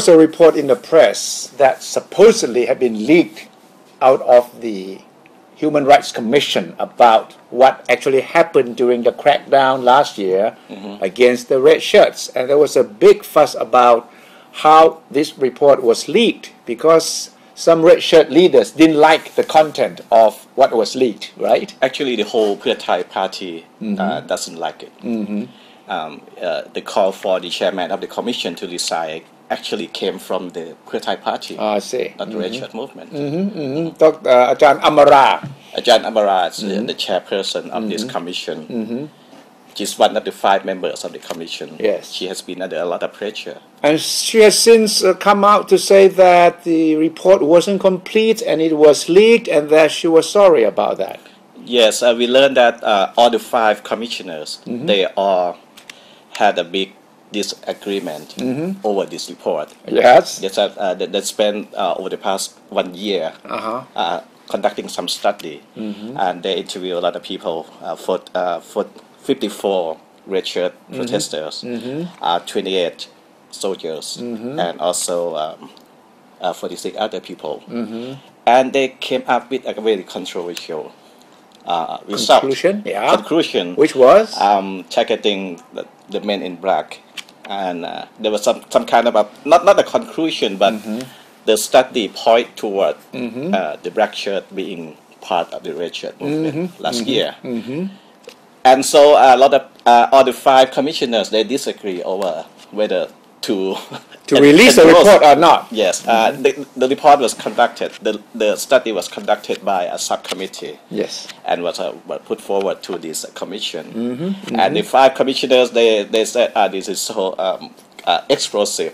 was a report in the press that supposedly had been leaked out of the Human Rights Commission about what actually happened during the crackdown last year against the red shirts. And there was a big fuss about how this report was leaked because some red shirt leaders didn't like the content of what was leaked, right? Actually, the whole Pheu Thai party doesn't like it. The call for the chairman of the commission to resign actually came from the Pheu Thai party, I see. not the red shirt movement. Ajahn Amara. Ajahn Amara is the chairperson of this commission. She's one of the 5 members of the commission. Yes. She has been under a lot of pressure. And she has since come out to say that the report wasn't complete and it was leaked and that she was sorry about that. Yes, we learned that all the 5 commissioners, they all had a big disagreement over this report. Yes. Yes, they spent over the past 1 year conducting some study, and they interviewed a lot of people for 54 red shirt protesters, 28 soldiers, and also 46 other people. And they came up with a very controversial result. Conclusion, which was targeting the men in black. And there was some kind of not a conclusion, but the study point toward the black shirt being part of the red shirt movement last year. And so a lot of all the 5 commissioners, they disagree over whether to release the report or not. Yes, the report was conducted. The study was conducted by a subcommittee. Yes, and was put forward to this commission. And the 5 commissioners, they said this is so explosive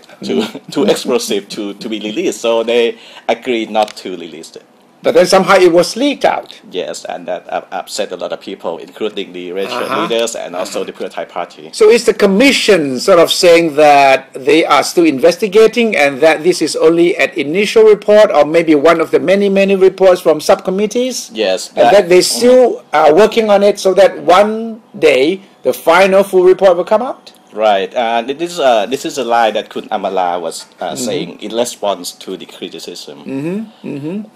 too explosive to be released. So they agreed not to release it. But then somehow it was leaked out. Yes, and that upset a lot of people, including the red shirt leaders and also the Pheu Thai party. So is the commission sort of saying that they are still investigating and that this is only an initial report or maybe one of the many reports from subcommittees? Yes. And that they still are working on it so that one day the final full report will come out? Right. This is a lie that Kun Amara was saying in response to the criticism.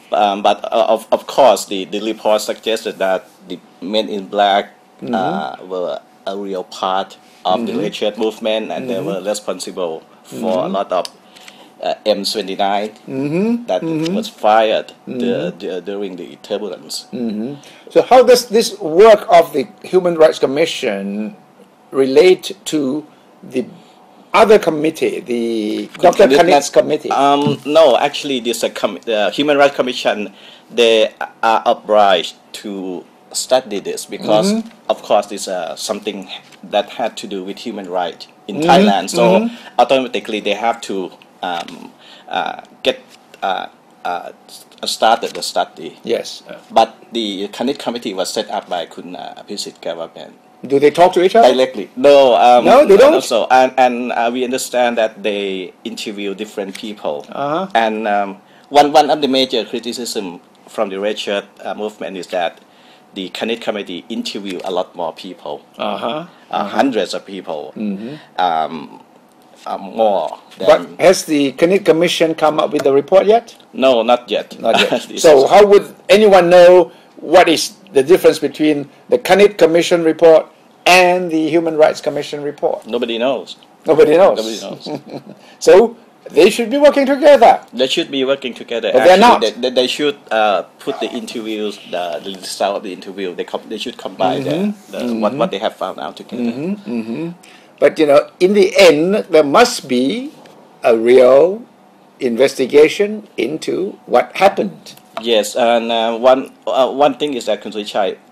But of course, the report suggested that the men in black were a real part of the red shirt movement, and they were responsible for a lot of M29 that was fired during the turbulence. So how does this work of the Human Rights Commission relate to the other committee, the Dr. Kanit's committee? No, actually, this Human Rights Commission, they are obliged to study this because, of course, this is something that had to do with human rights in Thailand. So automatically, they have to get started the study. Yes. But the Kanit committee was set up by Kun Abhisit government. Do they talk to each other? Directly? No. No, they don't? Also, and we understand that they interview different people. And one of the major criticism from the red shirt movement is that the Kanit committee interview a lot more people. Hundreds of people. More than... But has the Kanit Commission come up with the report yet? No, not yet. Not yet. So how would anyone know what is the difference between the Kanit Commission report and the Human Rights Commission report? Nobody knows. Nobody knows. Nobody knows. So they should be working together. They should be working together. But they're not. They should put the interviews, the result of the interview. They should combine what they have found out together. But in the end, there must be a real investigation into what happened. Yes, and one thing is that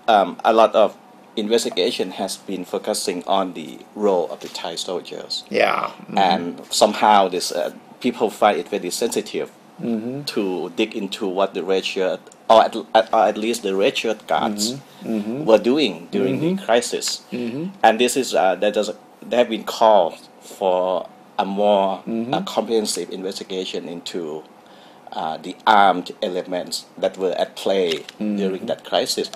a lot of investigation has been focusing on the role of the Thai soldiers. Yeah. And somehow this people find it very sensitive to dig into what the red shirt, or at least the red shirt guards, were doing during the crisis. And this is they have been called for a more comprehensive investigation into the armed elements that were at play during that crisis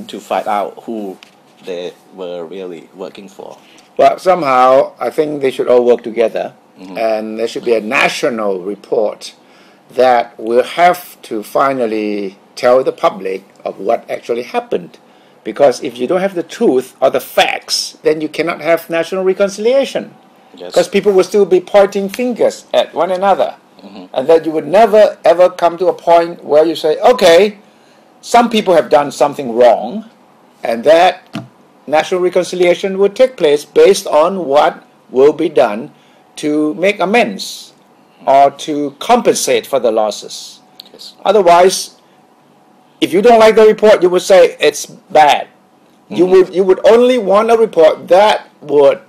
to find out who they were really working for. Well, somehow I think they should all work together and there should be a national report that will have to finally tell the public of what actually happened. Because if you don't have the truth or the facts, then you cannot have national reconciliation. Yes. Because people will still be pointing fingers at one another. And that you would never ever come to a point where you say, okay, some people have done something wrong, and that national reconciliation would take place based on what will be done to make amends or to compensate for the losses. Yes. Otherwise, if you don't like the report, you would say it's bad. You would only want a report that would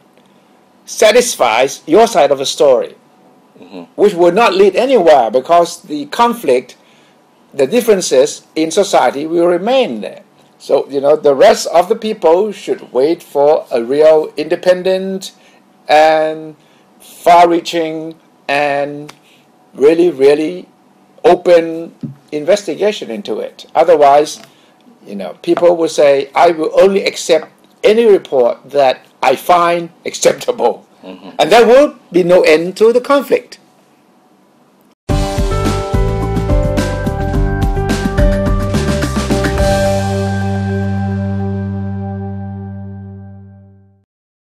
satisfy your side of the story, which would not lead anywhere, because the conflict, the differences in society will remain there. So, the rest of the people should wait for a real independent and far-reaching and really, really open investigation into it. Otherwise, people will say, I will only accept any report that I find acceptable. And there will be no end to the conflict.